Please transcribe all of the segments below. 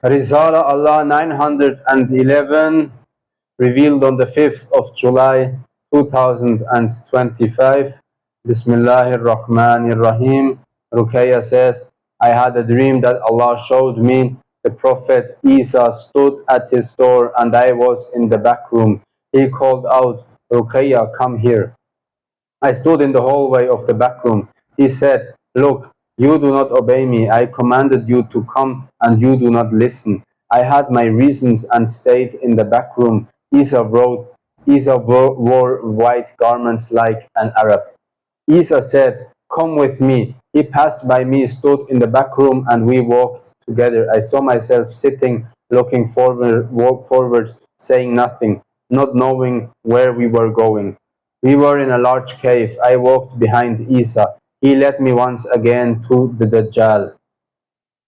Risala Allah 911, revealed on the 5th of July 2025. Bismillahir Rahmanir Rahim. Ruqhoyya says, I had a dream that Allah showed me the Prophet ʿīsā stood at his door and I was in the back room. He called out, Ruqhoyya, come here. I stood in the hallway of the back room. He said, look, you do not obey me. I commanded you to come and you do not listen. I had my reasons and stayed in the back room. ʿīsā wore white garments like an Arab. ʿīsā said, come with me. He passed by me, stood in the back room, and we walked together. I saw myself sitting, looking forward, saying nothing, not knowing where we were going. We were in a large cave. I walked behind ʿīsā. He led me once again to the Dajjal.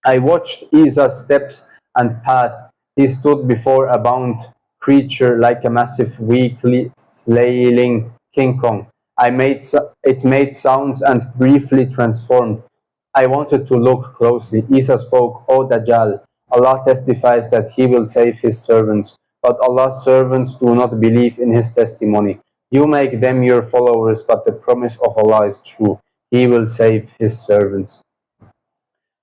I watched ʿīsā's steps and path. He stood before a bound creature like a massive, weakly flailing King Kong. It made sounds and briefly transformed. I wanted to look closely. ʿīsā spoke, O Dajjal, Allah testifies that He will save His servants, but Allah's servants do not believe in His testimony. You make them your followers, but the promise of Allah is true. He will save His servants.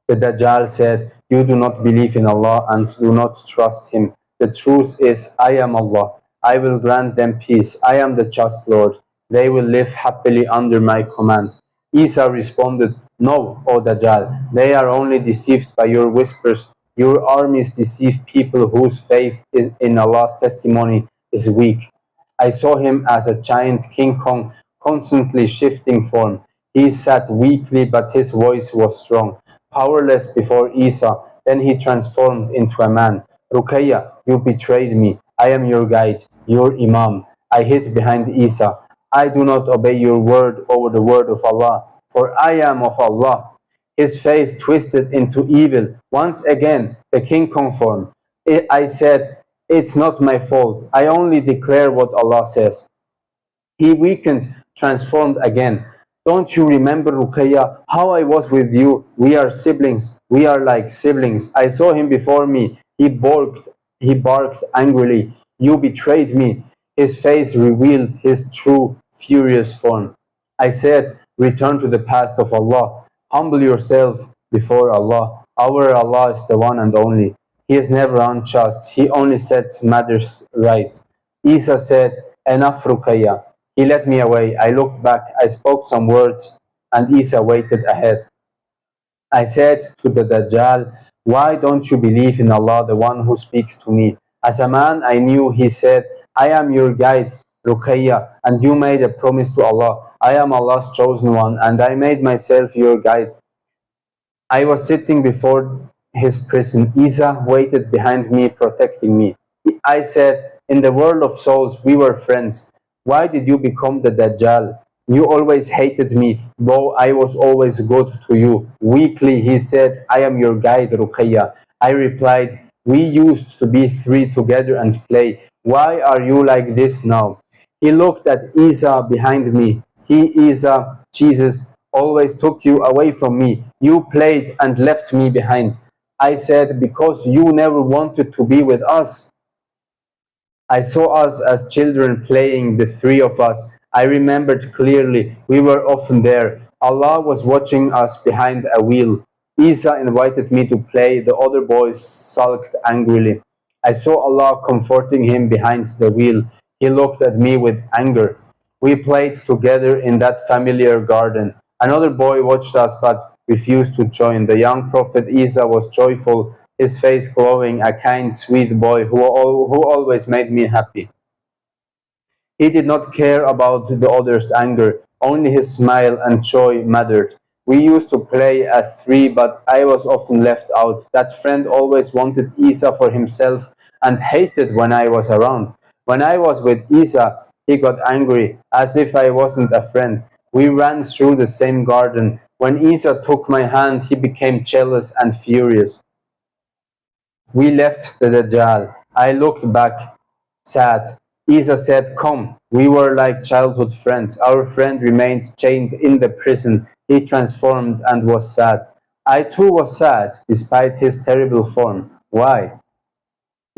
The Dajjal said, you do not believe in Allah and do not trust Him. The truth is, I am Allah. I will grant them peace. I am the just Lord. They will live happily under my command. ʿīsā responded, no, O Dajjal, they are only deceived by your whispers. Your armies deceive people whose faith in Allah's testimony is weak. I saw him as a giant King Kong, constantly shifting form. He sat weakly, but his voice was strong. Powerless before ʿīsā, then he transformed into a man. Ruqhoyya, you betrayed me. I am your guide, your imam. I hid behind ṟīsā. I do not obey your word over the word of Allah, for I am of Allah. His face twisted into evil. Once again, the King Kong form. I said, it's not my fault. I only declare what Allah says. He weakened, transformed again. Don't you remember, Ruqhoyya, how I was with you? We are siblings. We are like siblings. I saw him before me. He barked angrily. You betrayed me. His face revealed his true, furious form. I said, return to the path of Allah. Humble yourself before Allah. Our Allah is the one and only. He is never unjust. He only sets matters right. ṟīsā said, enough, Ruqhoyya. He led me away. I looked back. I spoke some words, and ṟīsā waited ahead. I said to the Dajjal, why don't you believe in Allah, the one who speaks to me? As a man I knew, he said, I am your guide, Ruqhoyya, and you made a promise to Allah. I am Allah's chosen one, and I made myself your guide. I was sitting before his prison. ṟīsā waited behind me, protecting me. I said, in the world of souls, we were friends. Why did you become the Dajjal? You always hated me, though I was always good to you. Weakly, he said, I am your guide, Ruqhoyya. I replied, we used to be three together and play. Why are you like this now? He looked at ṟīsā behind me. He, ṟīsā, Jesus, always took you away from me. You played and left me behind. I said, because you never wanted to be with us. I saw us as children playing, the three of us. I remembered clearly. We were often there. Allah was watching us behind a wheel. ṟīsā invited me to play. The other boys sulked angrily. I saw Allah comforting him behind the wheel. He looked at me with anger. We played together in that familiar garden. Another boy watched us but refused to join. The young Prophet ṟīsā was joyful, his face glowing, a kind, sweet boy who always made me happy. He did not care about the others' anger. Only his smile and joy mattered. We used to play at three, but I was often left out. That friend always wanted ṟīsā for himself and hated when I was around. When I was with ṟīsā, he got angry, as if I wasn't a friend. We ran through the same garden. When ṟīsā took my hand, he became jealous and furious. We left the Dajjal. I looked back, sad. ṟīsā said, come. We were like childhood friends. Our friend remained chained in the prison. He transformed and was sad. I too was sad, despite his terrible form. Why?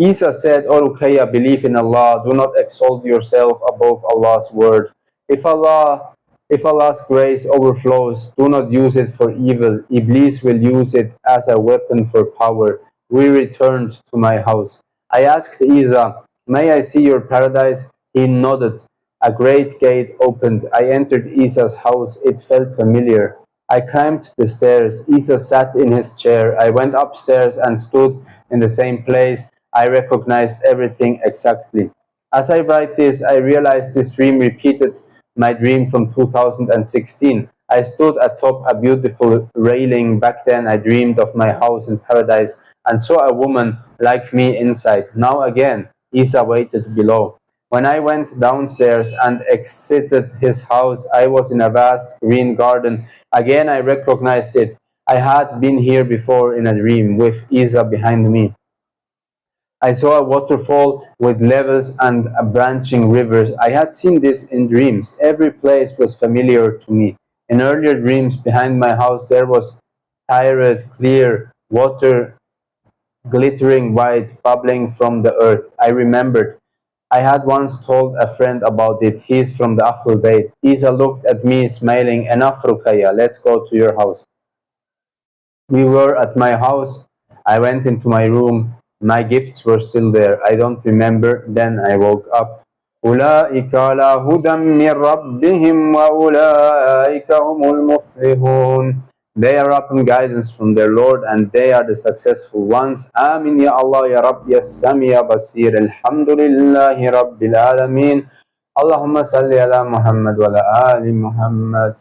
ʿīsā said, O Ruqhoyya, believe in Allah, do not exalt yourself above Allah's word. If Allah's grace overflows, do not use it for evil. Iblis will use it as a weapon for power. We returned to my house. I asked ʿīsā, may I see your paradise? He nodded. A great gate opened. I entered ʿīsā's house. It felt familiar. I climbed the stairs. ʿīsā sat in his chair. I went upstairs and stood in the same place. I recognized everything exactly. As I write this, I realized this dream repeated my dream from 2016. I stood atop a beautiful railing. Back then, I dreamed of my house in paradise and saw a woman like me inside. Now again, ʿīsā waited below. When I went downstairs and exited his house, I was in a vast green garden. Again, I recognized it. I had been here before in a dream with ʿīsā behind me. I saw a waterfall with levels and branching rivers. I had seen this in dreams. Every place was familiar to me. In earlier dreams, behind my house, there was tired, clear water, glittering white, bubbling from the earth. I remembered. I had once told a friend about it. He is from the Ahlul Bayt. ʿīsā looked at me, smiling. Enough, Ruqhoyya. Let's go to your house. We were at my house. I went into my room. My gifts were still there. I don't remember. Then I woke up. أولئك على هدى من ربهم وأولئك هم المفلحون. They are upon guidance from their Lord and they are the successful ones. آمين يا الله يا رب يا السميع بصير. الحمد لله رب العالمين. اللهم صل على محمد وعلى آل محمد.